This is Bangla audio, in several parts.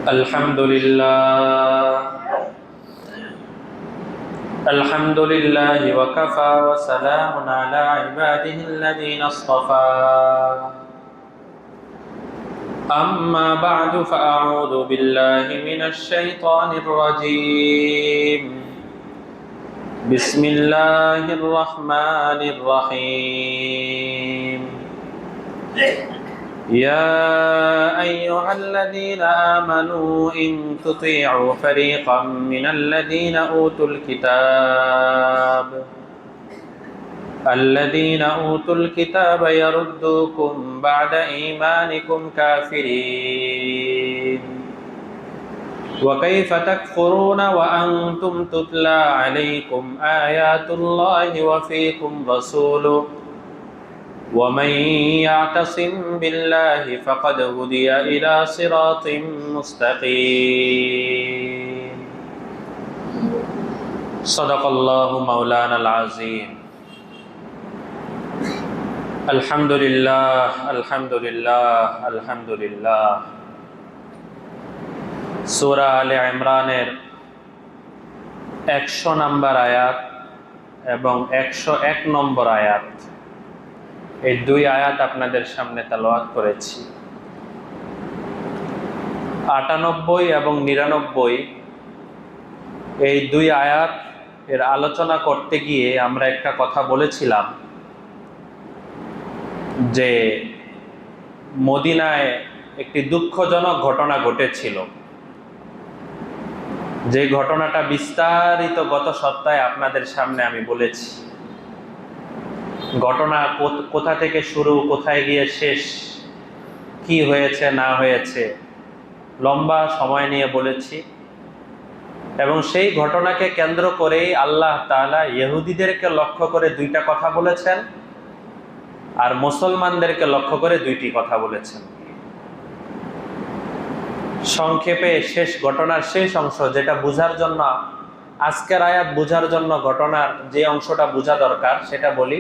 الحمد لله الحمد لله وكفى وسلام على عباده الذين اصطفى أما بعد فأعوذ بالله من الشيطان الرجيم بسم الله الرحمن الرحيم يا أيها الذين آمنوا إن تطيعوا فريقا من الذين أوتوا الكتاب يردوكم بعد إيمانكم كافرين وكيف تكفرون وأنتم تتلى عليكم آيات الله وفيكم رسوله ومن يعتصم بالله فقد هدي إلى صراط مستقيم صدق الله مولانا العظيم الحمد لله الحمد لله الحمد لله সূরা আলে ইমরানের 100 নম্বর আয়াত এবং 101 নম্বর আয়াত, এই দুই আয়াত আপনাদের সামনে তেলাওয়াত করেছি। 98 এবং 99 এই দুই আয়াত এর আলোচনা করতে গিয়ে আমরা একটা কথা বলেছিলাম যে মদিনায় একটি দুঃখজনক ঘটনা ঘটেছিল, যে ঘটনাটা বিস্তারিত গত সপ্তাহে আপনাদের সামনে আমি বলেছি। ঘটনা কোথা থেকে শুরু, কোথায় গিয়ে শেষ, কি হয়েছে না হয়েছে, লম্বা সময় নিয়ে বলেছি। এবং সেই ঘটনাকে কেন্দ্র করেই আল্লাহ তাআলা ইহুদিদেরকে লক্ষ্য করে দুইটা কথা বলেছেন, আর মুসলমানদেরকে লক্ষ্য করে দুইটি কথা বলেছেন। সংক্ষেপে শেষ ঘটনার শেষ অংশ, যেটা বোঝার জন্য আজকের আয়াত বোঝার জন্য ঘটনার যে অংশটা বোঝা দরকার সেটা বলি।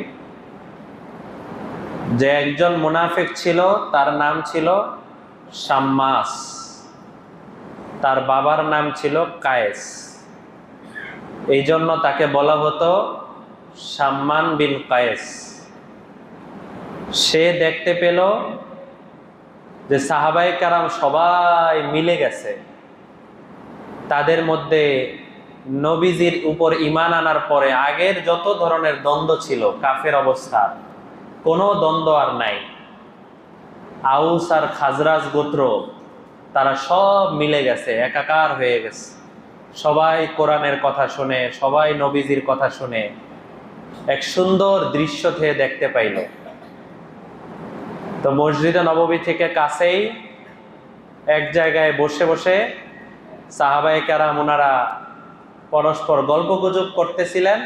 যে একজন মুনাফিক ছিল, তার নাম ছিল শাম্মাস, তার বাবার নাম ছিল কায়েস, এই জন্য তাকে বলা হতো শাম্মান বিন কায়েস। সে দেখতে পেল যে সাহাবায়ে কেরাম সবাই মিলে গেছে, তাদের মধ্যে নবীজির উপর ঈমান আনার পরে আগের যত ধরনের দ্বন্দ্ব ছিল কাফের অবস্থা, কোনো দ্বন্দ্ব আর নাই। আউস আর খাজরাজ গোত্র তারা সব মিলে গেছে, একাকার হয়ে গেছে। সবাই কোরআনের কথা শুনে, সবাই নবীজির কথা শুনে এক সুন্দর দৃশ্য থেকে দেখতে পাইল। তো মসজিদে নববী থেকে কাছেই এক জায়গায় বসে বসে সাহাবায়ে কেরাম ওনারা পরস্পর গল্পগুজব করতেছিলেন।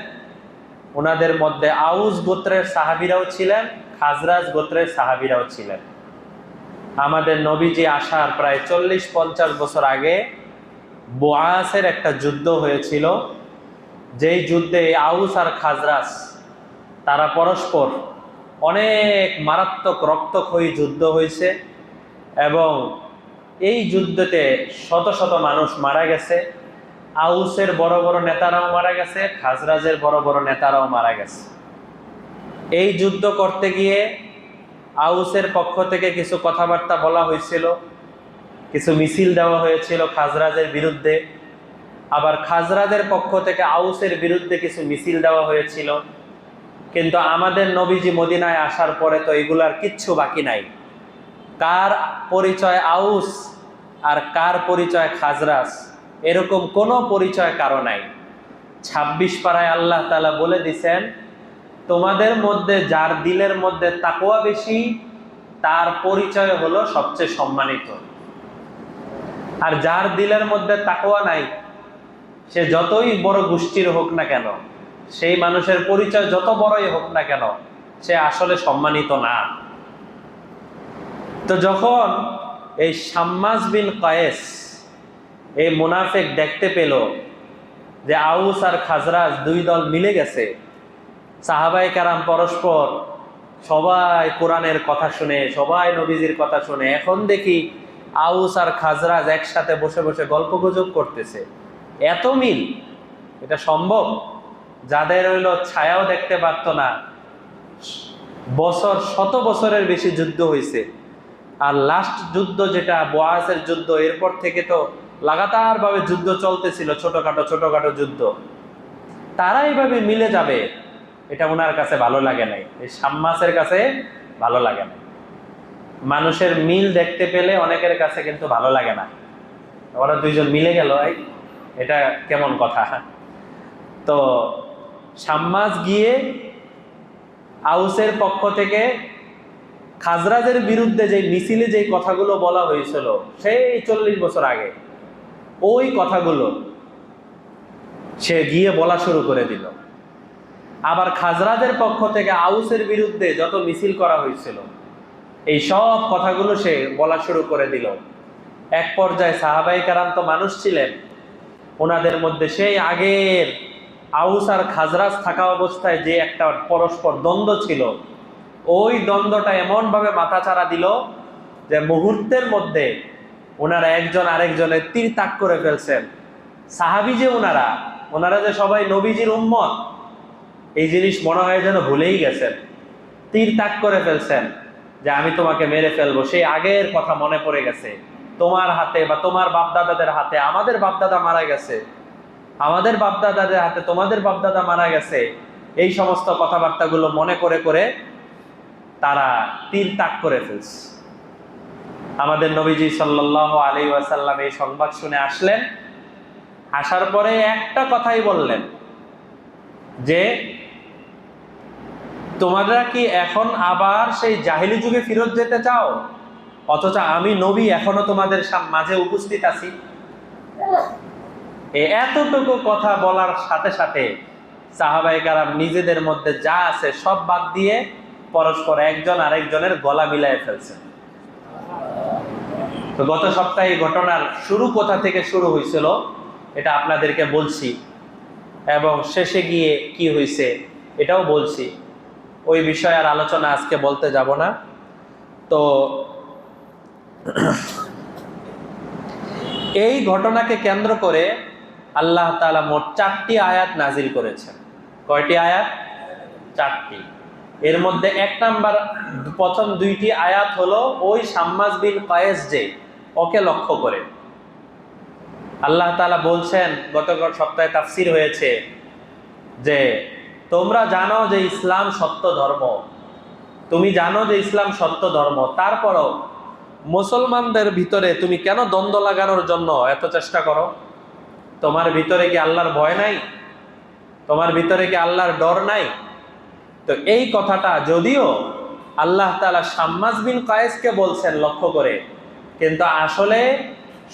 ওনাদের মধ্যে আউস গোত্রের সাহাবীরাও ছিলেন, খাজরাজ গোত্রের সাহাবীরাও ছিলেন। আমাদের নবীজি আসার প্রায় 40-50 বছর আগে বুআসের একটা যুদ্ধ হয়েছিল, যেই যুদ্ধে আউস আর খাজরাজ তারা পরস্পর অনেক মারাত্মক রক্তক্ষয়ী যুদ্ধ হয়েছে, এবং এই যুদ্ধতে শত শত মানুষ মারা গেছে। আউসের বড় বড় নেতারাও মারা গেছে, খাজরাজের বড় বড় নেতারাও মারা গেছে। এই যুদ্ধ করতে গিয়ে আউসের পক্ষ থেকে কিছু কথাবার্তা বলা হয়েছিল, কিছু মিছিল দেওয়া হয়েছিল খাজরাজের বিরুদ্ধে, আবার খাজরাজের পক্ষ থেকে আউসের বিরুদ্ধে কিছু মিছিল দেওয়া হয়েছিল। কিন্তু আমাদের নবীজি মদিনায় আসার পরে তো এগুলার কিচ্ছু বাকি নাই। কার পরিচয় আউস আর কার পরিচয় খাজরাজ, এরকম কোনো পরিচয় কারো নাই। 26 পারায় আল্লাহ তাআলা বলে দিছেন, তোমাদের মধ্যে যার দিলের মধ্যে তাকওয়া বেশি তার পরিচয় হলো সবচেয়ে সম্মানিত। আর যার দিলের মধ্যে তাকওয়া নাই, সে যতই বড় গোষ্ঠীর হোক না কেন, সেই মানুষের পরিচয় যত বড়ই হোক না কেন, সে আসলে সম্মানিত না। তো যখন এই শাম্মাস বিন কায়েস এই মুনাফিক দেখতে পেল যে আউস আর খাজরাজ দুই দল মিলে গেছে, সাহাবায়ে কেরাম পরস্পর সবাই কোরআনের কথা শুনে, সবাই নবীজির কথা শুনে, এখন দেখি আউস আর খাজরাজ একসাথে বসে বসে গল্পগুজব করতেছে। এত মিল! এটা সম্ভব? যাদের হইল ছায়াও দেখতে পারতো না, বছর শত বছরের বেশি যুদ্ধ হয়েছে, আর লাস্ট যুদ্ধ যেটা বোয়াসের যুদ্ধ, এরপর থেকে তো লাগাতার ভাবে যুদ্ধ চলতেছিল, ছোটখাটো ছোটখাটো যুদ্ধ। তারা এইভাবে মিলে যাবে, এটা ওনার কাছে ভালো লাগে নাই, এই শাম্মাসের কাছে ভালো লাগে না। মানুষের মিল দেখতে পেলে অনেকের কাছে কিন্তু ভালো লাগে না। ওরা দুইজন মিলে গেল, এটা কেমন কথা? তো শাম্মাস গিয়ে আউসের পক্ষ থেকে খাজরাজের বিরুদ্ধে যে মিছিলে যে কথাগুলো বলা হয়েছিল সেই 40 বছর আগে, ওই কথাগুলো সে গিয়ে বলা শুরু করে দিল। আবার খাজরাজের পক্ষ থেকে আউসের বিরুদ্ধে যত মিছিল করা হয়েছিল এই সব কথাগুলো সে বলা শুরু করে দিল। এক পর্যায়ে সাহাবায়ে কেরাম তো মানুষ ছিলেন, ওনাদের মধ্যে সেই আগের আউস আর খাজরাজ থাকা অবস্থায় যে একটা পরস্পর দ্বন্দ্ব ছিল, ওই দ্বন্দ্বটা এমন ভাবে মাথাচাড়া দিল যে মুহূর্তের মধ্যে ওনারা একজন আরেকজনের তীর তাক করে ফেলছেন। সাহাবী যে ওনারা যে সবাই নবীজির উম্মত, এই জিনিস মনে হয় যেন ভুলেই গেছেন। তীর তাক করে ফেলছেন যে আমি তোমাকে মেরে ফেলবো, সেই আগের কথা মনে পড়ে গেছে। তোমার হাতে বা তোমার বাপদাদাদের হাতে আমাদের বাপদাদা মারা গেছে, আমাদের বাপদাদাদের হাতে তোমাদের বাপদাদা মারা গেছে। এই সমস্ত কথাবার্তাগুলো মনে করে করে তারা তীর তাক করে ফেলছে। আমাদের নবীজি সাল্লাল্লাহু আলাইহি ওয়াসাল্লাম এই সংবাদ শুনে আসলেন। আসার পরে একটা কথাই বললেন যে তোমরা কি এখন আবার সেই জাহিলি যুগে ফিরত যেতে চাও, অথচ আমি নবী এখনো তোমাদের মাঝে উপস্থিত আছি? এতটুকু কথা বলার সাথে সাথে সাহাবায়ে কেরাম নিজেদের মধ্যে যা আছে সব বাদ দিয়ে পরস্পর একজন আরেকজনের গলা মিলায়ে ফেলছে। তো গত সপ্তাহে এই ঘটনার শুরু কোথা থেকে শুরু হয়েছিল এটা আপনাদেরকে বলছি, এবং শেষে গিয়ে কি হয়েছে এটাও বলছি। ওই বিষয়ে আর আলোচনা আজকে বলতে যাব না। তো এই ঘটনাকে কেন্দ্র করে আল্লাহ তাআলা মোট 4টি আয়াত নাজিল করেছেন। কয়টি আয়াত? 4টি। এর মধ্যে 1 নাম্বার, প্রথম 2টি আয়াত হলো ওই শাম্মাস বিন কায়েস যে, ওকে লক্ষ্য করে আল্লাহ তাআলা বলছেন, গত সপ্তাহে তাফসীর হয়েছে যে তোমরা জানো যে ইসলাম সত্য ধর্ম, তুমি জানো যে ইসলাম সত্য ধর্ম, তারপরও মুসলমানদের ভিতরে তুমি কেন দ্বন্দ্ব লাগানোর জন্য এত চেষ্টা করো? তোমার ভিতরে কি আল্লাহর ভয় নাই? তোমার ভিতরে কি আল্লাহর ডর নাই? তো এই কথাটা যদিও আল্লাহ তাআলা শাম্মাস বিন কায়েসকে বলছেন লক্ষ্য করে, কিন্তু আসলে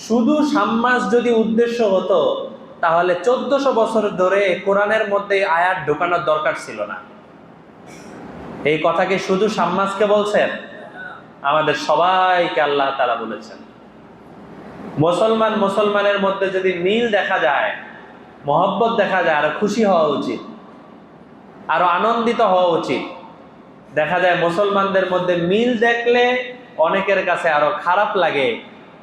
শুধু শাম্মাস যদি উদ্দেশ্য হতো তাহলে 1400 বছর ধরে কোরআনের মধ্যে আয়াত ঢোকানোর দরকার ছিল না। এই কথা কি শুধু শাম্মাসকে বলছেন? আমাদের সবাইকে আল্লাহ তাআলা বলেছেন। মুসলমানের মধ্যে যদি মিল দেখা যায়, মহব্বত দেখা যায়, আরো খুশি হওয়া উচিত, আরো আনন্দিত হওয়া উচিত। দেখা যায় মুসলমানদের মধ্যে মিল দেখলে অনেকের কাছে আরো খারাপ লাগে।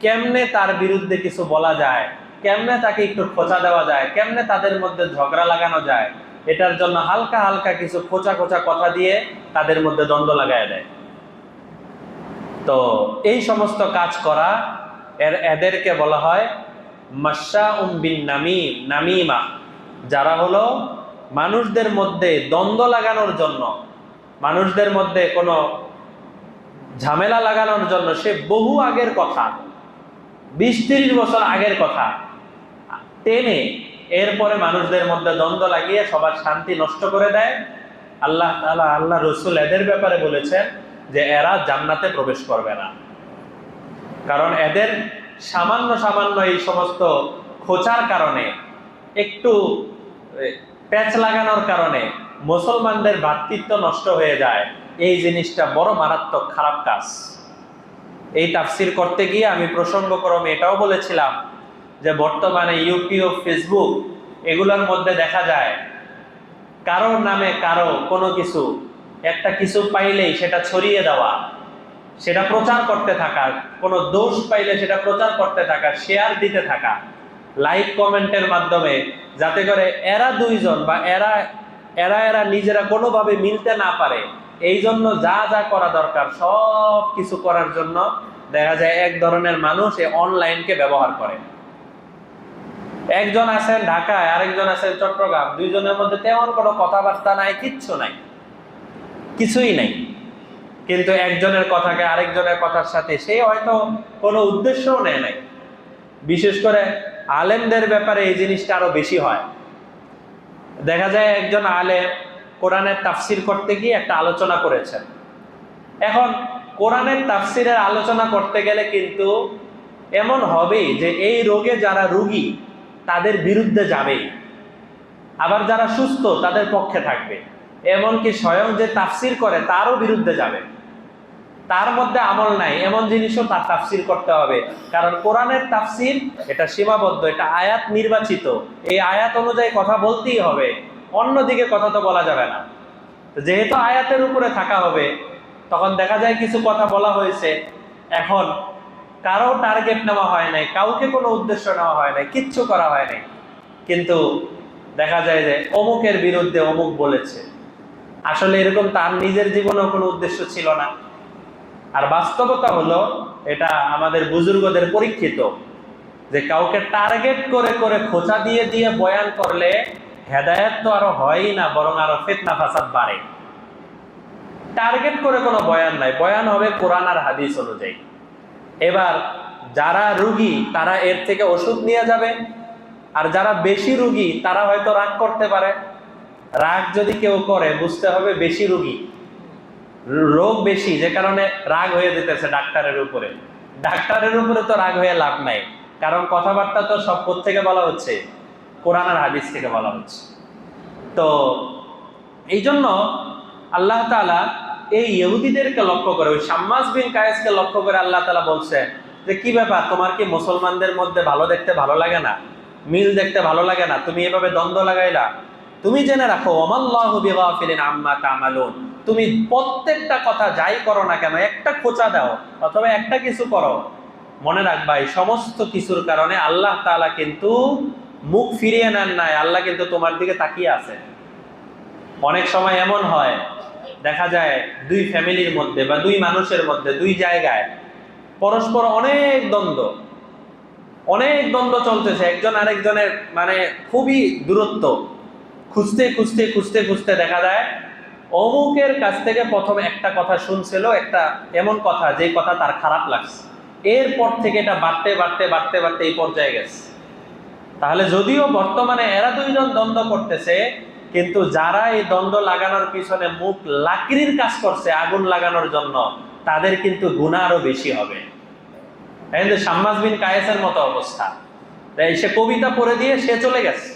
কেমনে তার বিরুদ্ধে কিছু বলা যায়, কেমনে তাকে একটু খোঁচা দেওয়া যায়, কেমনে তাদের মধ্যে ঝগড়া লাগানো যায়, এটার জন্য হালকা হালকা কিছু খোঁচা খোঁচা কথা দিয়ে তাদের মধ্যে দ্বন্দ্ব লাগায় দেয়। তো এই সমস্ত কাজ করা, এদেরকে বলা হয় মাশাউম বিন নামিমা, যারা হলো মানুষদের মধ্যে দ্বন্দ্ব লাগানোর জন্য, মানুষদের মধ্যে কোনো ঝামেলা লাগানোর জন্য সে বহু আগের কথা, 20-30 বছর আগের কথা টেনে এরপরে মানুষদের মধ্যে দ্বন্দ্ব লাগিয়ে সবার শান্তি নষ্ট করে দেয়। আল্লাহ তাআলা, আল্লাহ রাসূল এদের ব্যাপারে বলেছেন যে এরা জান্নাতে প্রবেশ করবে না, কারণ এদের সামান্য সামান্য এই সমস্ত খোঁচার কারণে, একটু প্যাচ লাগানোর কারণে মুসলমানদের ভ্রাতৃত্ব নষ্ট হয়ে যায়। এই জিনিসটা বড় মারাত্মক খারাপ কাজ। এই তাফসির করতে গিয়ে আমি প্রসঙ্গক্রমে এটাও বলেছিলাম যে বর্তমানে ইউটিউব, ফেসবুক এগুলোর মধ্যে দেখা যায় কারো নামে কারো কোনো কিছু, একটা কিছু পাইলেই সেটা ছড়িয়ে দেওয়া, সেটা প্রচার করতে থাকা, কোনো দোষ পাইলে সেটা প্রচার করতে থাকা, শেয়ার দিতে থাকা লাইক কমেন্টের মাধ্যমে, যাতে করে এরা দুইজন বা এরা এরা এরা নিজেরা কোনোভাবে মিলতে না পারে। এই জন্য যা যা করা দরকার সব কিছু করার জন্য দেখা যায় এক ধরনের মানুষ এই অনলাইনকে ব্যবহার করে। একজন আছেন ঢাকায়, আরেকজন আছেন চট্টগ্রাম, দুইজনের মধ্যে তেমন কোনো কথাবার্তা নাই, কিচ্ছু নাই, কিছুই নাই, কিন্তু একজনের কথাকে আরেকজনের কথার সাথে সে হয়তো কোনো উদ্দেশ্যও নেয় নাই। বিশেষ করে আলেমদের ব্যাপারে এই জিনিসটা আরো বেশি হয়। দেখা যায় একজন আলেম কোরআনের তাফসির করতে গিয়ে একটা আলোচনা করেছেন। এখন কোরআনের তাফসিরের আলোচনা করতে গেলে কিন্তু এমন হবেই যে এই রোগে যারা রোগী তাদের বিরুদ্ধে যাবেই, আবার যারা সুস্থ তাদের পক্ষে থাকবে, এমনকি স্বয়ং যে তাফসির করে তারও বিরুদ্ধে যাবে। তার মধ্যে আমল নাই এমন জিনিসও তার তাফসির করতে হবে, কারণ কোরআনের তাফসির এটা সীমাবদ্ধ, এটা আয়াত নির্বাচিত, এই আয়াত অনুযায়ী কথা বলতেই হবে, অন্যদিকে কথা তো বলা যাবে না। যেহেতু আয়াতের উপরে থাকা হবে, তখন দেখা যায় কিছু কথা বলা হয়েছে, এখন কারো টার্গেট নেওয়া হয় নাই, কাউকে কোনো উদ্দেশ্য নেওয়া হয় নাই, কিচ্ছু করা হয় নাই, কিন্তু দেখা যায় যে অমুকের বিরুদ্ধে অমুক বলেছে। আসলে এরকম তার নিজের জীবনেও কোনো উদ্দেশ্য ছিল না। আর বাস্তবতা হলো এটা আমাদের বুজুর্গদের পরীক্ষিত, যে কাউকে টার্গেট করে করে খোঁচা দিয়ে দিয়ে বয়ান করলে হেদায়েত তো আরো হয়ই না, বরং আরো ফিতনা ফাসাদ বাড়ে। টার্গেট করে কোনো বয়ান নাই, বয়ান হবে কোরআন আর হাদিস অনুযায়ী। এবার যারা রুগী তারা এর থেকে ওষুধ নিয়ে যাবে, আর যারা বেশি রুগী তারা হয়তো রাগ করতে পারে। রাগ যদি কেউ করে বুঝতে হবে বেশি রুগী, রোগ বেশি, যে কারণে রাগ হয়ে যেতেছে ডাক্তারের উপরে। ডাক্তারের উপরে তো রাগ হয়ে লাভ নাই, কারণ কথাবার্তা তো সব থেকে বলা হচ্ছে, কোরআন আর হাদিস থেকে বলা হচ্ছে। তো এই জন্য আল্লাহ তাআলা এই ইহুদিদেরকে লক্ষ্য করে, ওই শাম্মাস বিন কায়েসকে লক্ষ্য করে আল্লাহ তাআলা বলছে যে কি ব্যাপার, তোমার কি মুসলমানদের মধ্যে ভালো দেখতে ভালো লাগে না, মিল দেখতে ভালো লাগে না, তুমি এভাবে দ্বন্দ্ব লাগাইলা? তুমি জেনে রাখো ওয়ামাল্লাহু বিগাফিলিন আম্মা তা'মালুন, তুমি প্রত্যেকটা কথা যাই করো না কেন, একটা খোঁচা দাও অথবা একটা কিছু করো, মনে রাখবা এই সমস্ত কিছুর কারণে আল্লাহ তাআলা কিন্তু মুখ ফিরিয়ে নেন নাই, আল্লাহ কিন্তু তোমার দিকে তাকিয়ে আছে। অনেক সময় এমন হয়, দেখা যায় দুই ফ্যামিলির মধ্যে বা দুই মানুষের মধ্যে, দুই জায়গায় পরস্পর অনেক দ্বন্দ্ব চলতেছে, একজন আরেকজনের মানে খুবই দূরত্ব, খুঁজতে খুঁজতে খুঁজতে খুঁজতে দেখা যায় অমুকের কাছ থেকে প্রথমে একটা কথা শুনছিল, একটা এমন কথা যে কথা তার খারাপ লাগছে, এরপর থেকে এটা বাড়তে বাড়তে বাড়তে বাড়তে এই পর্যায়ে গেছে। তাহলে যদিও বর্তমানে এরা দুইজন দ্বন্দ্ব করতেছে, কিন্তু যারা এই দ্বন্দ্ব লাগানোর পিছনে মুখ লাকড়ির কাজ করছে আগুন লাগানোর জন্য, তাদের কিন্তু গুনাহ আরো বেশি হবে। কিন্তু শাম্মাস বিন কায়েসের মতো অবস্থা, সে কবিতা পড়ে দিয়ে সে চলে গেছে,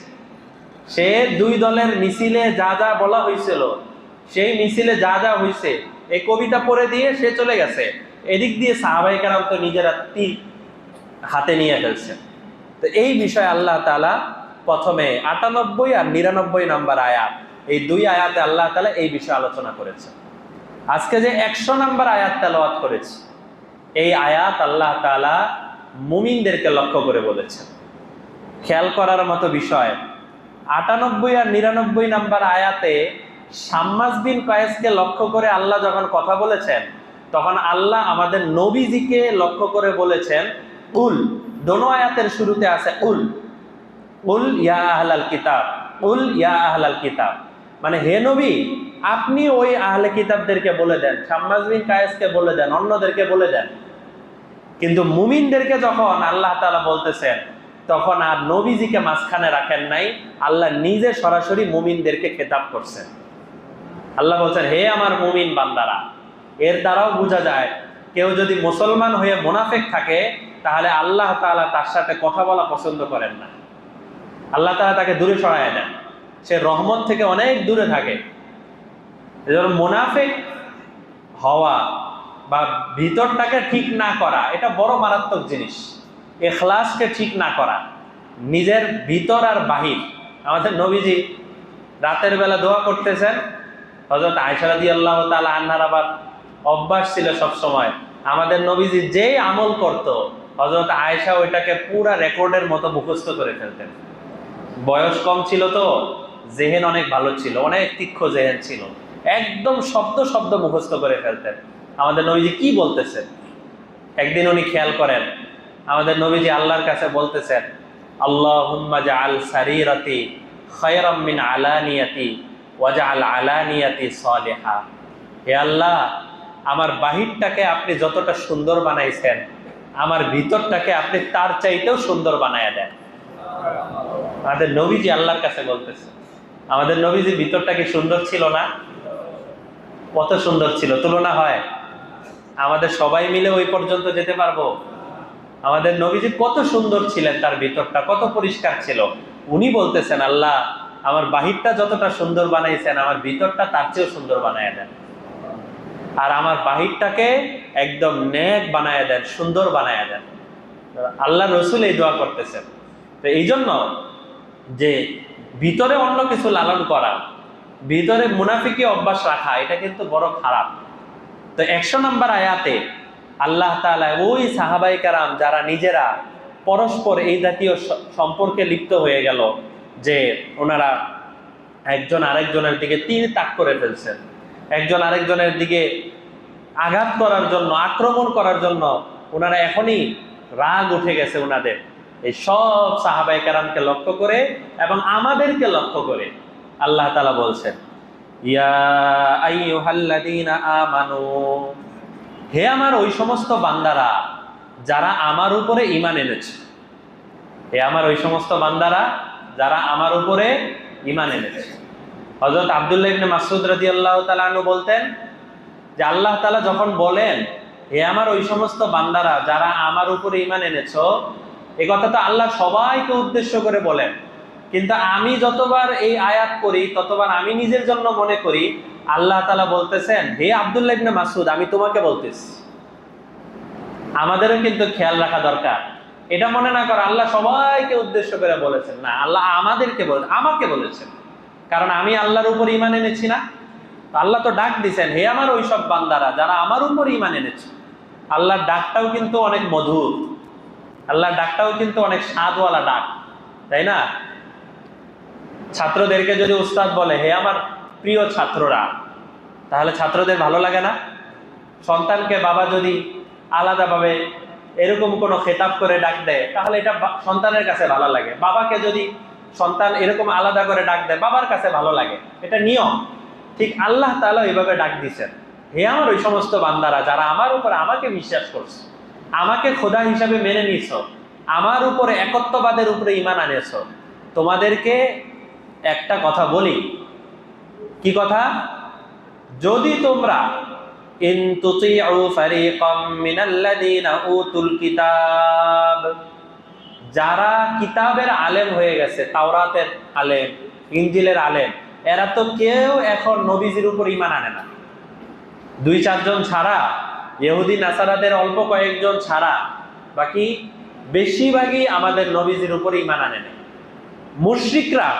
সে দুই দলের মিছিলে যা যা বলা হয়েছিল, সেই মিছিলে যা যা হয়েছে এই কবিতা পড়ে দিয়ে সে চলে গেছে। এদিক দিয়ে সাহাবায়ে কেরাম তো নিজেরা তীর হাতে নিয়ে ফেলছে। তো এই বিষয়ে আল্লাহ তাআলা প্রথমে ৯৮ আর ৯৯ নম্বর আয়াত, এই দুই আয়াতে আল্লাহ তাআলা এই বিষয়ে আলোচনা করেছে। আজকে যে ১০০ নম্বর আয়াত তেলাওয়াত করেছি, এই আয়াত আল্লাহ তাআলা মুমিনদেরকে লক্ষ্য করে বলেছেন। খেয়াল করার মতো বিষয়, ৯৮ আর ৯৯ নম্বর আয়াতে শাম্মাস বিন কায়েসকে লক্ষ্য করে আল্লাহ যখন কথা বলেছেন, তখন আল্লাহ আমাদের নবীজিকে লক্ষ্য করে বলেছেন উল। দোনো আয়াতের শুরুতে আছে উল, উল ইয়া আহলাল কিতাব, উল ইয়া আহলাল কিতাব, মানে হে নবী আপনি ওই আহলে কিতাবদেরকে বলে দেন, শাম্মাস বিন কায়েসকে বলে দেন, অন্যদেরকে বলে দেন। কিন্তু মুমিনদেরকে যখন আল্লাহ তাআলা বলতেছেন, তখন আর নবীজিকে মাঝখানে রাখেন নাই, আল্লাহ নিজে সরাসরি মুমিনদেরকে খেতাব করছেন। আল্লাহ বলছেন হে আমার মুমিন বান্দারা। এর দ্বারাও বোঝা যায় কেউ যদি মুসলমান হয়ে মুনাফিক থাকে, তাহলে আল্লাহ তাআলা তার সাথে কথা বলা পছন্দ করেন না, আল্লাহ তাআলা তাকে দূরে সরায় দেন, সে রহমত থেকে অনেক দূরে থাকে। এজন্য মুনাফিক হওয়া বা ভিতরটাকে ঠিক না করা এটা বড় মারাত্মক জিনিস। ইখলাসকে ঠিক না করা, নিজের ভিতর আর বাহির। আমাদের নবীজি রাতের বেলা দোয়া করতেছেন, হযরত আয়েশা রাদিয়াল্লাহু তাআলা আনহার আবার অভ্যাস ছিল সব সময় আমাদের নবীজি যেই আমল করত, হযরত আয়েশা ওইটাকে পুরা রেকর্ডের মতো মুখস্থ করে ফেলতেন। বয়স কম ছিল তো, জেহেন অনেক ভালো ছিল, অনেক তীক্ষ্ণ জেহেন ছিল, একদম শব্দ শব্দ মুখস্থ করে ফেলতেন আমাদের নবীজি কি বলতেছেন। একদিন উনি খেয়াল করেন, আমাদের নবীজি আল্লাহর কাছে বলতেছেন, আল্লাহুম্মা জাআল সারিরাতি খায়রাম মিন আলানিয়াতি ওয়াজআল আলানিয়াতি সালিহা। হে আল্লাহ, আমার বাহিরটাকে আপনি যতটা সুন্দর বানাইছেন, আমার ভিতরটাকে আপনি তার চাইতেও সুন্দর বানায়া দেন। আমাদের নবীজি আল্লাহর কাছে বলতেছে। আমাদের নবীজি ভিতরটা কি সুন্দর ছিল না? কত সুন্দর ছিল, তুলনা হয়? আমাদের সবাই মিলে ওই পর্যন্ত যেতে পারবো? আমাদের নবীজি কত সুন্দর ছিলেন, তার ভিতরটা কত পরিষ্কার ছিল। উনি বলতেছেন, আল্লাহ আমার বাহিরটা যতটা সুন্দর বানাইছেন, আমার ভিতরটা তার চেয়েও সুন্দর বানায় দেন, আর আমার বাহিরটাকে একদম নেক বানায় দেন, সুন্দর বানায় দেন। আল্লাহ রসুল এই দোয়া করতেছেন। তো এই জন্য যে ভিতরে অন্য কিছু লালন করা, ভিতরে মুনাফিকি অভ্যাস রাখা, এটা কিন্তু বড় খারাপ। তো 100 নম্বর আয়াতে আল্লাহ তাআলা ওই সাহাবায়ে কেরাম যারা নিজেরা পরস্পর এই জাতীয় সম্পর্কে লিপ্ত হয়ে গেল, যে ওনারা একজন আরেকজনের দিকে তীর তাক করে ফেলছেন, একজন আরেকজনের দিকে আঘাত করার জন্য, আক্রমণ করার জন্য ওনারা এখনই রাগ উঠে গেছে ওনাদের। এই সব সাহাবায়ে কেরামকে লক্ষ্য করে এবং আমাদেরকে লক্ষ্য করে আল্লাহ তাআলা বলছেন, ইয়া আইয়ুহাল্লাযীনা আমানু, হে আমার ওই সমস্ত বান্দারা যারা আমার উপরে ঈমান এনেছে। হে আমার ওই সমস্ত বান্দারা যারা আমার উপরে ঈমান এনেছে। হযরত আব্দুল্লাহ ইবনে মাসউদ রাদিয়াল্লাহু তাআলা আনহু বলতেন যে আল্লাহ তাআলা যখন বলেন, হে আমার ওই সমস্ত বান্দারা যারা আমার উপরে ঈমান এনেছো, এই কথা তো আল্লাহ সবাইকে উদ্দেশ্য করে বলেন। কিন্তু আমি যতবার এই আয়াত পড়ি, ততবার আমি নিজের জন্য মনে করি আল্লাহ তাআলা বলতেছেন, হে আব্দুল্লাহ ইবনে মাসউদ, আমি তোমাকে বলতেছি। আমাদেরও কিন্তু খেয়াল রাখা দরকার। এটা মনে না করে আল্লাহ সবাইকে উদ্দেশ্য করে বলেছেন, না, আল্লাহ আমাদেরকে বলে, আমাকে বলেছেন, কারণ আমি আল্লাহর উপর ঈমান এনেছি না। আল্লাহ তো ডাক দিছেন, হে আমার ওইসব বান্দারা যারা আমার উপর ঈমান এনেছে। আল্লাহর ডাকটাও কিন্তু অনেক মধুর, আল্লাহর ডাকটাও কিন্তু অনেক স্বাদওয়ালা ডাক, তাই না? ছাত্রদেরকে যদি উস্তাদ বলে, হে আমার প্রিয় ছাত্ররা, তাহলে ছাত্রদের ভালো লাগে না? সন্তানকে বাবা যদি আলাদাভাবে এরকম কোনো খেতাব করে ডাক দেয়, তাহলে এটা সন্তানের কাছে ভালো লাগে। বাবাকে যদি সন্তান এরকম আলাদা করে ডাক দেয়, বাবার কাছে ভালো লাগে, এটা নিয়ম। ঠিক আল্লাহ তাআলা এইভাবে ডাক দিচ্ছেন, হে আমার ওই সমস্ত বান্দারা যারা আমার উপর, আমাকে বিশ্বাস করছো, আমাকে খোদা হিসাবে মেনে নিয়েছো, আমার উপরে একত্ববাদের উপরে ঈমান আনেছো, তোমাদেরকে একটা কথা বলি। কি কথা? যদি তোমরা ইন তুতিউ ফারিকাম মিনাল্লাযীনা উতুল কিতাব, যারা কিতাবের আলেম হয়ে গেছে, তাওরাতের আলেম, ইনজিলের আলেম, এরা তো কেউ এখন নবীজির উপর ঈমান আনে না। 2-4 জন ছাড়া, ইহুদি নাসারাদের অল্প কয়েকজন ছাড়া, বাকি বেশিরভাগই আমাদের নবীজির উপর ঈমান আনে না। মুশরিকরা,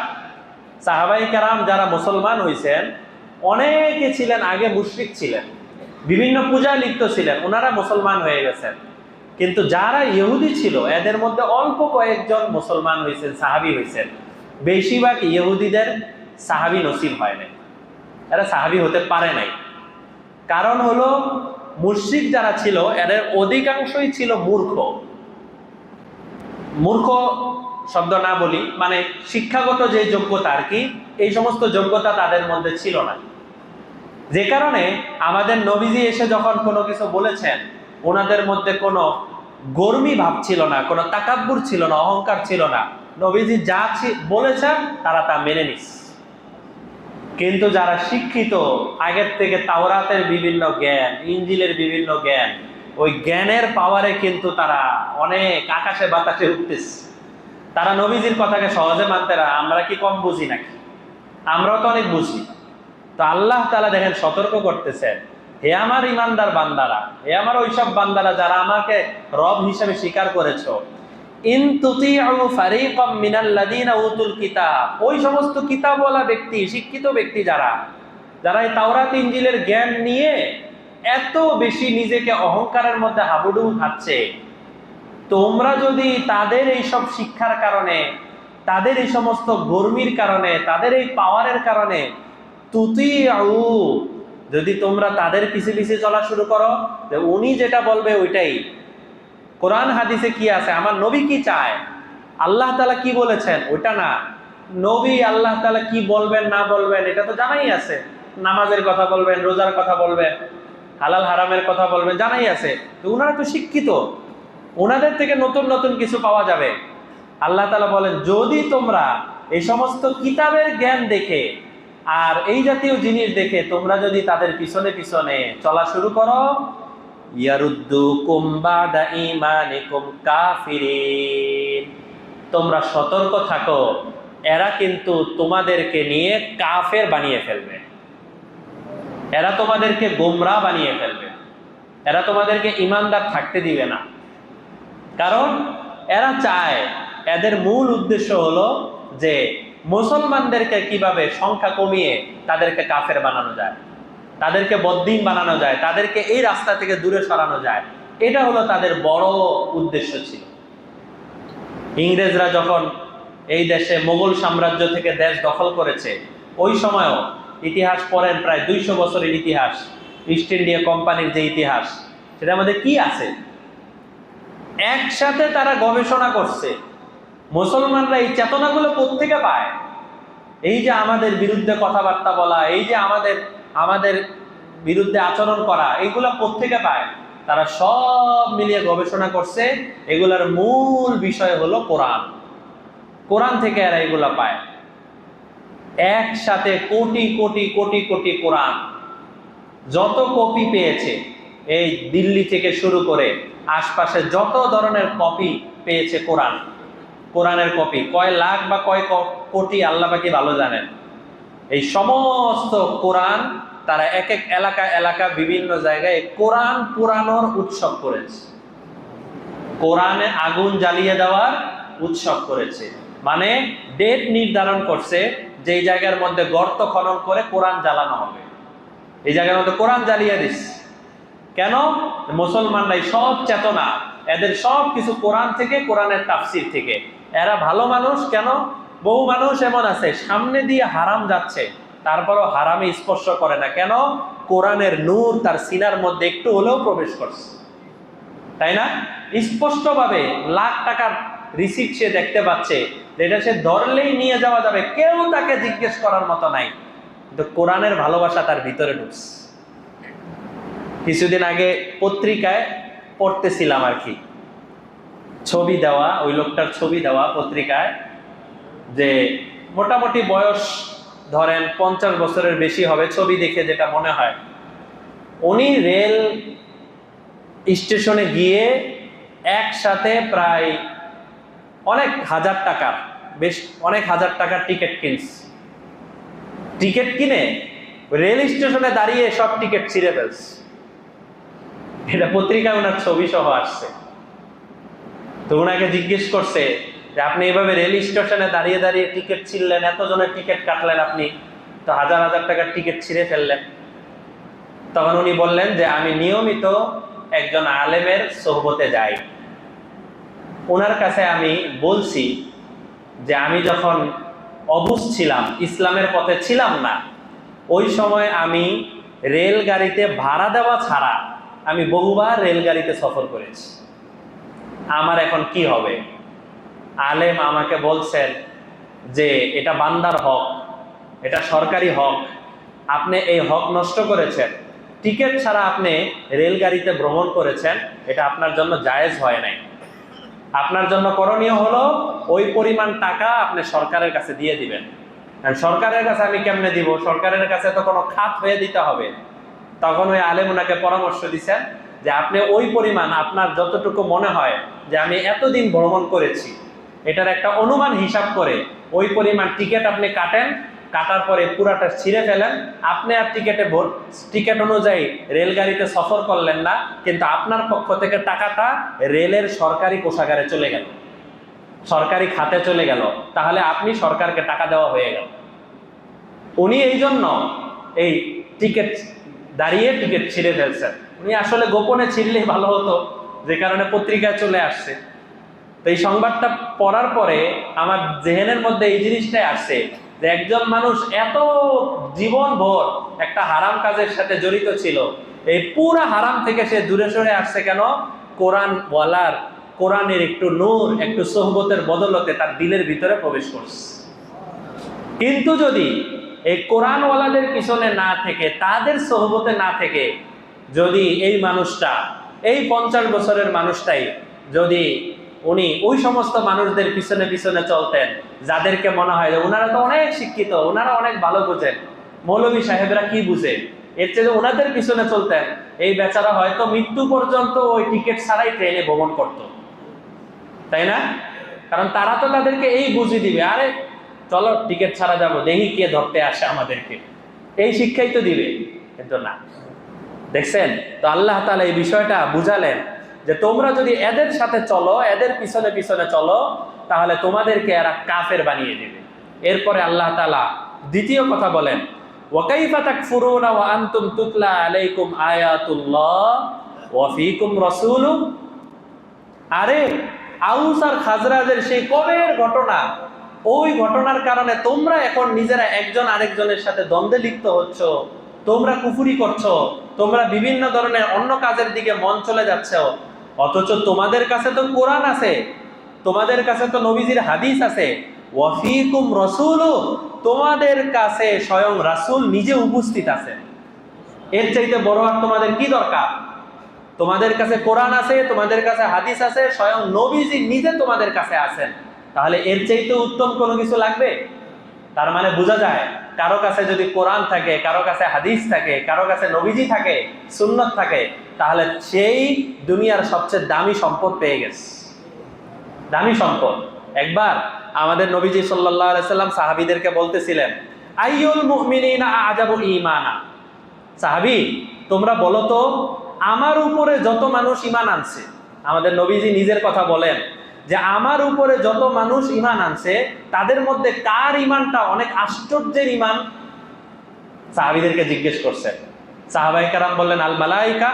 সাহাবায়ে কেরাম যারা মুসলমান হয়েছেন, অনেকে ছিলেন আগে মুশরিক ছিলেন, বিভিন্ন পূজায় লিপ্ত ছিলেন, ওনারা মুসলমান হয়ে গেছেন। কিন্তু যারা ইহুদি ছিল, এদের মধ্যে অল্প কয়েকজন মুসলমান হয়েছেন, সাহাবী হয়েছেন। বেশিরভাগ ইহুদিদের সাহাবী নসিব হয় নাই, এরা সাহাবী হতে পারে নাই। কারণ হলো, মুশরিক যারা ছিল এদের অধিকাংশই ছিল মূর্খ। মূর্খ শব্দ না বলি, মানে শিক্ষাগত যে যোগ্যতা আর কি, এই সমস্ত যোগ্যতা তাদের মধ্যে ছিল না। যে কারণে আমাদের নবীজি এসে যখন কোনো কিছু বলেছেন, ওনাদের মধ্যে কোনো গর্মী ভাব ছিল না, কোনো তাকাব্বুর ছিল না, অহংকার ছিল না। নবীজি যা বলেছেন তারা তা মেনে নিস। কিন্তু যারা শিক্ষিত, আগের থেকে তাওরাতের বিভিন্ন জ্ঞান, ইনজিলের বিভিন্ন জ্ঞান, ওই জ্ঞানের পাওয়ারে কিন্তু তারা অনেক আকাশে বাতাসে উঠতেছে। তারা নবীজির কথাকে সহজে মানতে না। আমরা কি কম বুঝি নাকি? আমরাও তো অনেক বুঝি। তো আল্লাহ তাআলা দেখেন সতর্ক করতেছেন, হে আমার ইমানদার বান্দারা, হে আমার ওইসব বান্দারা যারা আমাকে রব হিসেবে স্বীকার করেছো, ইন তুতিউ ফারিকাম মিনাল্লাযীনা উতুল কিতাব, ওই সমস্ত কিতাবওয়ালা ব্যক্তি, শিক্ষিত ব্যক্তি যারা, যারা এই তাওরাত ইনজিলের জ্ঞান নিয়ে এত বেশি নিজেকে অহংকারের মধ্যে হাবুডুবু খাচ্ছে। তোমরা যদি তাদের এই সব শিক্ষার কারণে, তাদের এই সমস্ত গর্মির কারণে, তাদের এই পাওয়ারের কারণে যদি তোমরা তাদের পিছে পিছে চলা শুরু করো, যে উনি যেটা বলবে ওইটাই, কোরআন হাদিসে কি আছে, আমার নবী কি চায়, আল্লাহ তাআলা কি বলেছেন, ওইটা না, নবী আল্লাহ তাআলা কি বলবেন না বলবেন এটা তো জানাই আছে। নামাজের কথা বলবেন, রোজার কথা বলবেন, হালাল হারামের কথা বলবেন, জানাই আছে। তো ওনারা তো শিক্ষিত, ওনাদের থেকে নতুন নতুন কিছু পাওয়া যাবে। আল্লাহ তাআলা বলেন, যদি তোমরা এই সমস্ত কিতাবের জ্ঞান দেখে আর এই জাতীয় জিনিস দেখে তোমরা যদি তাদের পিছনে পিছনে চলা শুরু করো, ইয়ারুদ্দুকুম বাদা ঈমানিকুম কাফিরিন, তোমরা সতর্ক থাকো, এরা কিন্তু তোমাদেরকে নিয়ে কাফের বানিয়ে ফেলবে, এরা তোমাদেরকে গোমরাহ বানিয়ে ফেলবে, এরা তোমাদেরকে ঈমানদার থাকতে দিবে না। কারণ এরা চায়, এদের মূল উদ্দেশ্য হলো যে মুসলমানদেরকে কিভাবে সংখ্যা কমিয়ে তাদেরকে কাফের বানানো যায়, তাদেরকে বদ্দীন বানানো যায়, তাদেরকে এই রাস্তা থেকে দূরে সরানো যায়। এটা হলো তাদের বড় উদ্দেশ্য ছিল। ইংরেজরা যখন এই দেশে মোগল সাম্রাজ্য থেকে দেশ দখল করেছে, ওই সময়ও ইতিহাস পড়েন, প্রায় 200 বছরের ইতিহাস, ইস্ট ইন্ডিয়া কোম্পানির যে ইতিহাস, সেটার মধ্যে কি আছে? একসাথে তারা গবেষণা করছে। মুসলমানরা এই চেতনাগুলো কোত্থেকে পায়? এই যে আমাদের বিরুদ্ধে কথাবার্তা বলা, এই যে আমাদের বিরুদ্ধে আচরণ করা, এইগুলা কোত্থেকে পায়? তারা সব মিলিয়ে গবেষণা করছে। এগুলার মূল বিষয় হলো কোরআন। কোরআন থেকে এরা এগুলা পায়। একসাথে কোটি কোটি কোটি কোটি কোরআন, যত কপি পেয়েছে, এই দিল্লি থেকে শুরু করে আশপাশে যত ধরনের কপি পেয়েছে কোরআনের কপি, কয় লাখ বা কয় কোটি আল্লাহ পাকি ভালো জানেন। এই সমস্ত কোরআন তারা এক এক এলাকা এলাকা বিভিন্ন জায়গায় কোরআন পুরানোর উৎসব করেছে, কোরআনে আগুন জ্বালিয়ে দেওয়ার উৎসব করেছে। মানে ডেট নির্ধারণ করছে যে এই জায়গার মধ্যে গর্ত খনন করে কোরআন জ্বালানো হবে, এই জায়গার মধ্যে কোরআন জ্বালিয়ে দিস। কেন? মুসলমানরাই সব চেতনা, এদের সব কিছু কোরআন থেকে, কোরআনের তাফসির থেকে। এরা ভালো মানুষ কেন? বহু মানুষ এমন আছে সামনে দিয়ে হারাম যাচ্ছে, তারপরও হারামে স্পর্শ করে না। কেন? কোরআনের নূর তার সিনার মধ্যে একটু হলেও প্রবেশ করছে, তাই না? স্পষ্টভাবে লাখ টাকার রিসিপ্ট সে দেখতে পাচ্ছে, যেটা সে ধরলেই নিয়ে যাওয়া যাবে, কেউ তাকে জিজ্ঞেস করার মতো নাই, কিন্তু কোরআনের ভালোবাসা তার ভিতরে ঢুকছে। কিছুদিন আগে পত্রিকায় পড়তেছিলাম আর কি, ছবি দেওয়া, ওই লোকটার ছবি দেওয়া পত্রিকায়, যে মোটামুটি বয়স ধরেন 50 বছরের বেশি হবে, ছবি দেখে যেটা মনে হয়। উনি রেল স্টেশনে গিয়ে একসাথে প্রায় অনেক হাজার টাকার, অনেক হাজার টাকার টিকিট কিনছে। টিকিট কিনে রেল স্টেশনে দাঁড়িয়ে সব টিকিট ছিঁড়ে ফেলছে। এটা পত্রিকায় ওনার ছবি সহ আসছে। তো ওনাকে জিজ্ঞেস করছে যে আপনি এইভাবে রেল স্টেশনে দাঁড়িয়ে দাঁড়িয়ে টিকিট ছিঁড়লেন, এতজনের টিকিট কাটলেন, আপনি তো হাজার হাজার টাকার টিকিট ছিঁড়ে ফেললেন। তখন উনি বললেন যে আমি নিয়মিত একজন আলেমের সোহবতে যাই, ওনার কাছে আমি বলছি যে আমি যখন অবুঝ ছিলাম, ইসলামের পথে ছিলাম না, ওই সময় আমি রেলগাড়িতে ভাড়া দেওয়া ছাড়া আমি বহুবার রেলগাড়িতে সফর করেছি। আমার এখন কি হবে? আলেম আমাকে বলছেন যে এটা বান্দার হক, এটা সরকারি হক, আপনি এই হক নষ্ট করেছেন, টিকিট ছাড়া আপনি রেলগাড়িতে ভ্রমণ করেছেন, এটা আপনার জন্য জায়েজ হয় নাই। আপনার জন্য করণীয় হলো ওই পরিমাণ টাকা আপনি সরকারের কাছে দিয়ে দিবেন। সরকারের কাছে আমি কেমনে দিব? সরকারের কাছে তো কোনো খাত হয়ে দিতে হবে। তখন ওই আলেম ওনাকে পরামর্শ দিচ্ছেন যে আপনি ওই পরিমাণ, আপনার যতটুকু মনে হয় যে আমি এতদিন ভ্রমণ করেছি, এটার একটা অনুমান হিসাব করে ওই পরিমাণ টিকিট আপনি কাটেন, কাটার পরে পুরাটা ছিঁড়ে ফেলেন। আপনি আর টিকিট অনুযায়ী রেলগাড়িতে সফর করলেন না, কিন্তু আপনার পক্ষ থেকে টাকাটা রেলের সরকারি কোষাগারে চলে গেল, সরকারি খাতে চলে গেল, তাহলে আপনি সরকারকে টাকা দেওয়া হয়ে গেল। উনি এই জন্য এই টিকিট দাঁড়িয়ে টিকিট ছিঁড়ে ফেলছেন। উনি আসলে গোপনে ছিঁড়লেই ভালো হতো, যে কারণে পত্রিকায় চলে আসছে। তো এই সংবাদটা পড়ার পরে আমার জেহেনের মধ্যে এই জিনিসটাই আসছে যে একজন মানুষ এত জীবন ভর একটা হারাম কাজের সাথে জড়িত ছিল, এই পুরা হারাম থেকে সে দূরে সরে আসছে কেন? কোরআন ওয়ালার, কোরআনের একটু নূর, একটু সোহবতের বদলতে তার দিলের ভিতরে প্রবেশ করছে। কিন্তু যদি এই কোরআন ওয়ালাদের পিছনে না থেকে, তাদের সোহবতে না থেকে, যদি এই মানুষটা, এই 50 বছরের মানুষটাই যদি উনি ওই সমস্ত মানুষদের পিছনে পিছনে চলতেন যাদেরকে মনে হয় যে ওনারা তো অনেক শিক্ষিত, ওনারা অনেক ভালো বুঝেন, মৌলভী সাহেবরা কি বুঝে, এর চেয়ে ওনাদের পিছনে চলতেন, এই বেচারা হয়তো মৃত্যু পর্যন্ত ওই টিকিট ছাড়াই ট্রেনে ভ্রমণ করত, তাই না? কারণ তারা তো তাদেরকে এই বুঝি দিবে, আরে চলো টিকিট ছাড়া যাবো, দেখি কে ধরতে আসে আমাদেরকে, এই শিক্ষাই তো দিবে। কিন্তু না, দেখছেন তো আল্লাহ তাআলা এই বিষয়টা বুঝালেন যে তোমরা যদি এদের সাথে চলো, এদের পিছনে পিছনে চলো, তাহলে তোমাদেরকে এরা কাফের বানিয়ে দিবে। এরপরে আল্লাহ তাআলা দ্বিতীয় কথা বলেন, ওয়াকাইফা তাকফুরুনা ওয়া আনতুম তুতলা আলাইকুম আয়াতুল্লাহ ওয়া ফীকুম রাসূলু। আরে আউস আর খাজরাজের সেই কবের ঘটনা, ওই ঘটনার কারণে তোমরা এখন নিজেরা একজন আরেকজনের সাথে দ্বন্দ্বে লিপ্ত হচ্ছ, তোমরা কুফরি করছো, তোমরা বিভিন্ন ধরনের অন্য কাজের দিকে মন চলে যাচ্ছে, অথচ তোমাদের কাছে তো কোরআন আছে, তোমাদের কাছে তো নবীজির হাদিস আছে, ওয়াফিকুম রাসূলু, তোমাদের কাছে স্বয়ং রাসূল নিজে উপস্থিত আছেন। এর চাইতে বড় আর তোমাদের কি দরকার? তোমাদের কাছে কোরআন আছে, তোমাদের কাছে হাদিস আছে, স্বয়ং নবীজি নিজে তোমাদের কাছে আছেন, তাহলে এর চাইতে উত্তম কোনো কিছু লাগবে? তার মানে বোঝা যায়, কারো কাছে যদি কোরআন থাকে, কারো কাছে হাদিস থাকে, কারো কাছে নবীজি থাকে, সুন্নাত থাকে, তাহলে সেই দুনিয়ার সবচেয়ে দামি সম্পদ পেয়ে গেছে, দামি সম্পদ। একবার আমাদের নবীজি সাল্লাল্লাহু আলাইহি সাল্লাম সাহাবীদেরকে বলতেছিলেন, আইয়ুল মুমিনিনা আজাবু ঈমানা, সাহাবী তোমরা বলো তো আমার উপরে যত মানুষ ঈমান আনছে, আমাদের নবীজি নিজের কথা বলেন যে আমার উপরে যত মানুষ ঈমান আনছে তাদের মধ্যে কার ঈমানটা অনেক আশ্চর্যের ঈমান? সাহাবীদেরকে জিজ্ঞেস করছেন। সাহাবায়ে কেরাম বললেন, আল মালাইকা,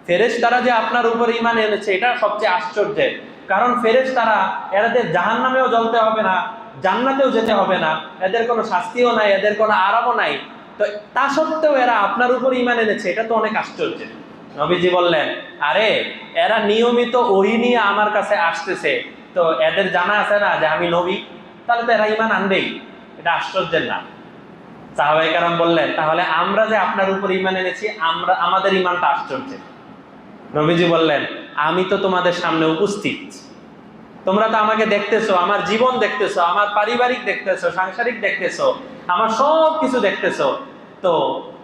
ফেরেশতারা যে আপনার উপরে ঈমান এনেছে এটা সবচেয়ে আশ্চর্যের, কারণ ফেরেশতারা এদের জাহান্নামেও জ্বলতে হবে না, জান্নাতেও যেতে হবে না, এদের কোনো শাস্তিও নাই, এদের কোনো আরামও নাই, তো তা সত্ত্বেও এরা আপনার উপর ঈমান এনেছে, এটা তো অনেক আশ্চর্য। নবীজি বললেন, আরে এরা নিয়মিত ওহী নিয়ে আমার কাছে আসতেছে, তো এদের জানা আছে না যে আমি নবী, তাহলে তো এরা ঈমান আনবেই, এটা আশ্চর্যের না। সাহাবায়ে কেরাম বললেন, তাহলে আমরা যে আপনার উপর ঈমান এনেছি, আমাদের ঈমানটা আশ্চর্য। নবীজি বললেন, আমি তো তোমাদের সামনে উপস্থিত, তোমরা তো আমাকে দেখতেছো, আমার জীবন দেখতেছো, আমার পারিবারিক দেখতেছো, সাংসারিক দেখতেছো, আমার সব কিছু দেখতেছো, তো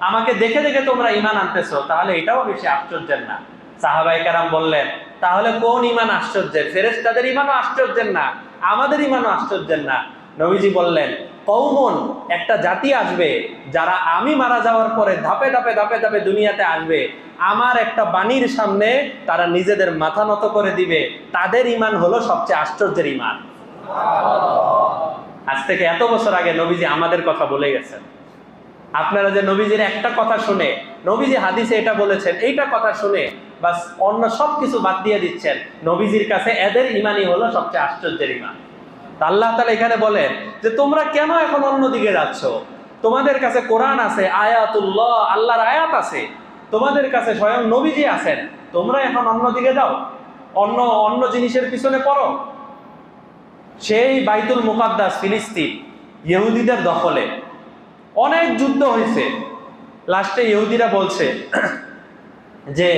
আমাকে দেখে দেখে তোমরা ঈমান আনতেছো, তাহলে এটাও বেশি আশ্চর্যের না। সাহাবায়ে কেরাম বললেন, তাহলে কোন ঈমান আশ্চর্যের? ফেরেশতাদের ঈমানও আশ্চর্যের না, আমাদের ঈমানও আশ্চর্যের না। নবীজি বললেন, কওমুন, একটা জাতি আসবে যারা আমি মারা যাওয়ার পরে ধাপে ধাপে ধাপে ধাপে দুনিয়াতে আসবে, আমার একটা বাণীর সামনে তারা নিজেদের মাথা নত করে দিবে, তাদের ঈমান হলো সবচেয়ে আশ্চর্যের ঈমান। আজ থেকে এত বছর আগে নবীজি আমাদের কথা বলে গেছেন। আপনারা যে নবীজির একটা কথা শুনে, নবীজি হাদিসে এটা বলেছেন, এইটা কথা শুনে বাস অন্য সব কিছু বাদ দিয়ে দিচ্ছেন, নবীজির কাছে এদের ঈমানই হলো সবচেয়ে আশ্চর্যের ঈমান। আল্লাহ তাআলা এখানে বলেন যে তোমরা কেন এখন অন্যদিকে যাচ্ছ? তোমাদের কাছে কোরআন আছে, আয়াতুল্লাহ, আল্লাহর আয়াত আছে, তোমাদের কাছে স্বয়ং নবীজি আছেন, তোমরা এখন অন্যদিকে যাও, অন্য অন্য জিনিসের পিছনে পড়ো। সেই বাইতুল মুকাদ্দাস ফিলিস্তিন ইহুদিদের দখলে, অনেক যুদ্ধ হয়েছে, লাস্টে ইহুদিরা বলছে যে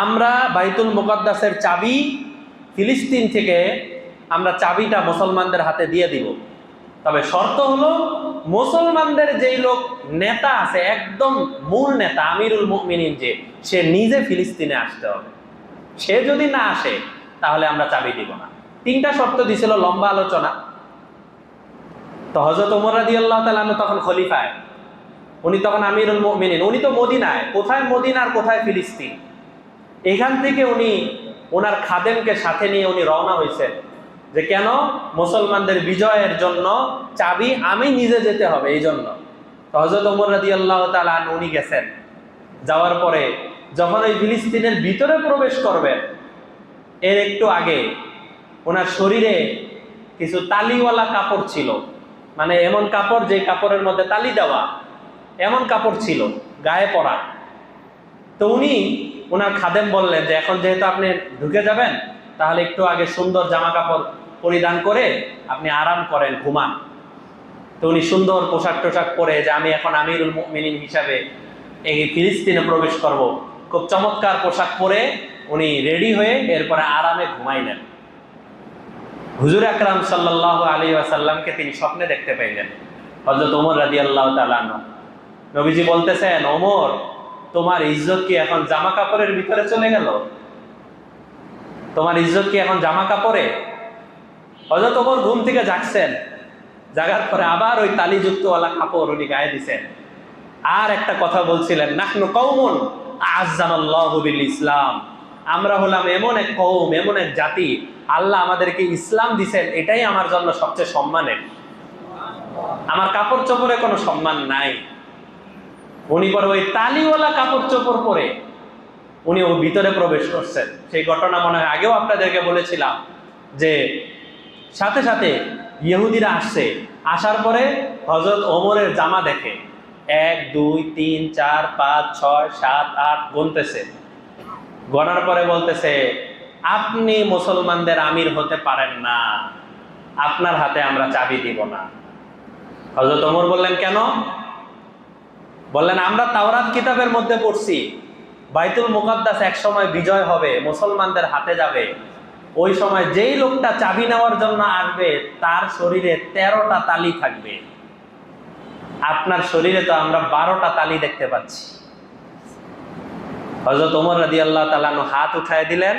আমরা বাইতুল মুকাদ্দাসের চাবি ফিলিস্তিন থেকে আমরা চাবিটা মুসলমানদের হাতে দিয়ে দিব, তবে শর্ত হলো মুসলমানদের যেই লোক নেতা আছে, একদম মূল নেতা আমিরুল মুমিনিন, যে সে নিজে ফিলিস্তিনে আসতে হবে, সে যদি না আসে তাহলে আমরা চাবি দিব না। 3টা শর্ত দিছিল, লম্বা আলোচনা। তো হযরত ওমর রাদিয়াল্লাহু তাআলা আনহু তখন খলিফায়, উনি তখন আমিরুল মুমিনিন, উনি তো মদিনায়, কোথায় মদিনা আর কোথায় ফিলিস্তিন, এখান থেকে উনি ওনার খাদেমকে সাথে নিয়ে উনি রওনা হয়েছেন যে কেন? মুসলমানদের বিজয়ের জন্য চাবি আমি নিজে যেতে হবে, এই জন্য। হযরত ওমর রাদিয়াল্লাহু তাআলা আনহু উনি গেছেন, যাওয়ার পরে যখন ওই ফিলিস্তিনের ভিতরে প্রবেশ করবেন, এর একটু আগে ওনার শরীরে কিছু তালিওয়ালা কাপড় ছিল, মানে এমন কাপড় যে কাপড়ের মধ্যে তালি দেওয়া, এমন কাপড় ছিল গায়ে পরা। তো উনি ওনার খাদেম বললেন যে এখন যেহেতু আপনি ঢুকে যাবেন, তাহলে একটু আগে সুন্দর জামা কাপড় পরিধান করে আপনি আরাম করেন, ঘুমান। তো উনি সুন্দর পোশাক টোশাক পরে যে আমি এখন আমিরুল মুমিনিন হিসাবে এই ফিলিস্তিনে প্রবেশ করব, খুব চমৎকার পোশাক পরে উনি রেডি হয়ে এরপরে আরামে ঘুমাইলেন। হুজুর আকরাম সাল্লাল্লাহু আলাইহি ওয়াসাল্লামকে তিনি স্বপ্নে দেখতে পাইলেন। হযরত ওমর রাদিয়াল্লাহু তাআলা আনহু, নবীজি বলতেছেন, ওমর তোমার ইজ্জত কি এখন জামা কাপড়ের ভিতরে চলে গেল? তোমার ইজ্জত কি এখন জামা কাপড়ে? হযরত ওমর ঘুম থেকে জাগছেন, জাগার পরে আবার ওই তালিযুক্তওয়ালা কাপড় উনি গায়ে দিছেন। আর একটা কথা বলছিলেন, নাহনু কওমুন আ'আজ্জানাল্লাহু বিল ইসলাম, আমরা হলাম এমন এক কওম, এমন এক জাতি, আল্লাহ আমাদেরকে ইসলাম দিছেন, এটাই আমার জন্য সবচেয়ে সম্মানের। আমার কাপড় চোপড়ে কোনো সম্মান নাই। উনি পরে ওই তালিওয়ালা কাপড় চোপড় পরে উনি ওর ভিতরে প্রবেশ করছেন। সেই ঘটনা মনে হয় আগেও আপনাদেরকে বলেছিলাম যে সাথে সাথে ইহুদিরা আসছে, আসার পরে হযরত ওমরের জামা দেখে 1 2 3 4 5 6 7 8 গুনতেছে। গণার পরে বলতেছে, আপনি মুসলমানদের আমির হতে পারেন না, আপনার হাতে আমরা চাবি দিব না। হযরত ওমর বললেন, কেন? বললেন, আমরা তাওরাত কিতাবের মধ্যে পড়ছি বাইতুল মুকাদ্দাস এক সময় বিজয় হবে, মুসলমানদের হাতে যাবে, ওই সময় যেই লোকটা চাবি নেওয়ার জন্য আসবে তার শরীরে 13টা তালি থাকবে। আপনার শরীরে তো আমরা 12টা তালি দেখতে পাচ্ছি। হযরত ওমর রাদিয়াল্লাহু তাআলা আনহু হাত উঠায় দিলেন,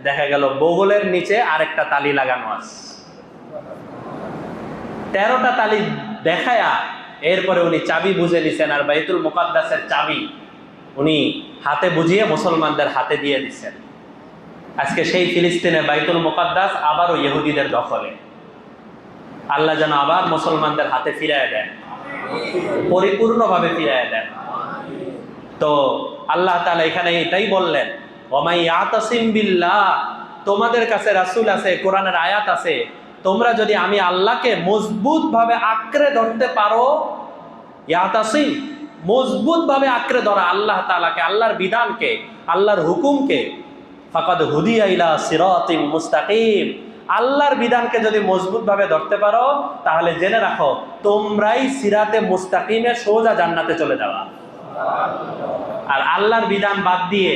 দেখা গেল বগলের নিচে আরেকটা তালি লাগানো আছে। 13টা তালি দেখায়া এরপরে উনি চাবি বুঝে নিছেন, আর বাইতুল মুকাদ্দাসের চাবি উনি হাতে বুঝিয়ে মুসলমানদের হাতে দিয়ে দিচ্ছেন। আজকে সেই ফিলিস্তিনে বাইতুল মুকাদ্দাস আবারও ইহুদিদের দখলে। আল্লাহ যেন আবার মুসলমানদের হাতে ফিরায় দেন, পরিপূর্ণভাবে ফিরায় দেন। তো আল্লাহ তাআলা এখানে এটাই বললেন, ওমাই ইয়াতাসিম বিল্লাহ, তোমাদের কাছে রাসূল আছে, কোরআনের আয়াত আছে, তোমরা যদি আমি আল্লাহকে মজবুত ভাবে আঁকড়ে ধরতে পারো, ইয়াতাসিম মজবুত ভাবে আঁকড়ে ধরা আল্লাহ তাআলাকে, আল্লাহর বিধানকে, আল্লাহর হুকুমকে, ফাকাদ হুদিয়া ইলা সিরাতিম মুস্তাকিম, আল্লাহর বিধানকে যদি মজবুত ভাবে ধরতে পারো তাহলে জেনে রাখো তোমরাই সিরাতে মুস্তাকিমে সোজা জান্নাতে চলে যাওয়া। আর আল্লাহর বিধান বাদ দিয়ে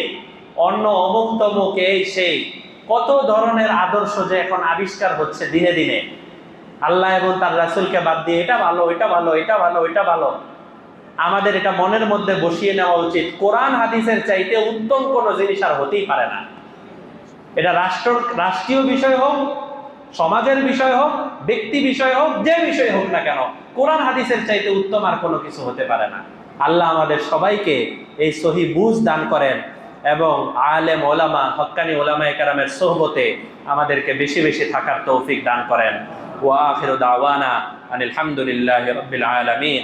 অন্য অমুক তমুক এই সেই কত ধরনের আদর্শ যে এখন আবিষ্কার হচ্ছে দিনে দিনে, আল্লাহ এবং তার রাসূলকে বাদ দিয়ে এটা ভালো, এটা ভালো, এটা ভালো, এটা ভালো। আমাদের এটা মনের মধ্যে বসিয়ে নেওয়া উচিত, কোরআন হাদিসের চাইতে উত্তম কোনো জিনিস আর হতেই পারে না। এটা রাষ্ট্রীয় বিষয় হোক, সমাজের বিষয় হোক, ব্যক্তি বিষয় হোক, যে বিষয় হোক না কেন, কোরআন হাদিসের চাইতে উত্তম আর কোনো কিছু হতে পারে না। আল্লাহ আমাদের সবাইকে এই সহি বুঝ দান করেন এবং আলেম ওলামা, হক্কানি ওলামায়ে কেরামের সোহবতে আমাদেরকে বেশি বেশি থাকার তৌফিক দান করেন। ওয়া আখিরু দাওয়ানা আনিল হামদুলিল্লাহি রাব্বিল আলামিন।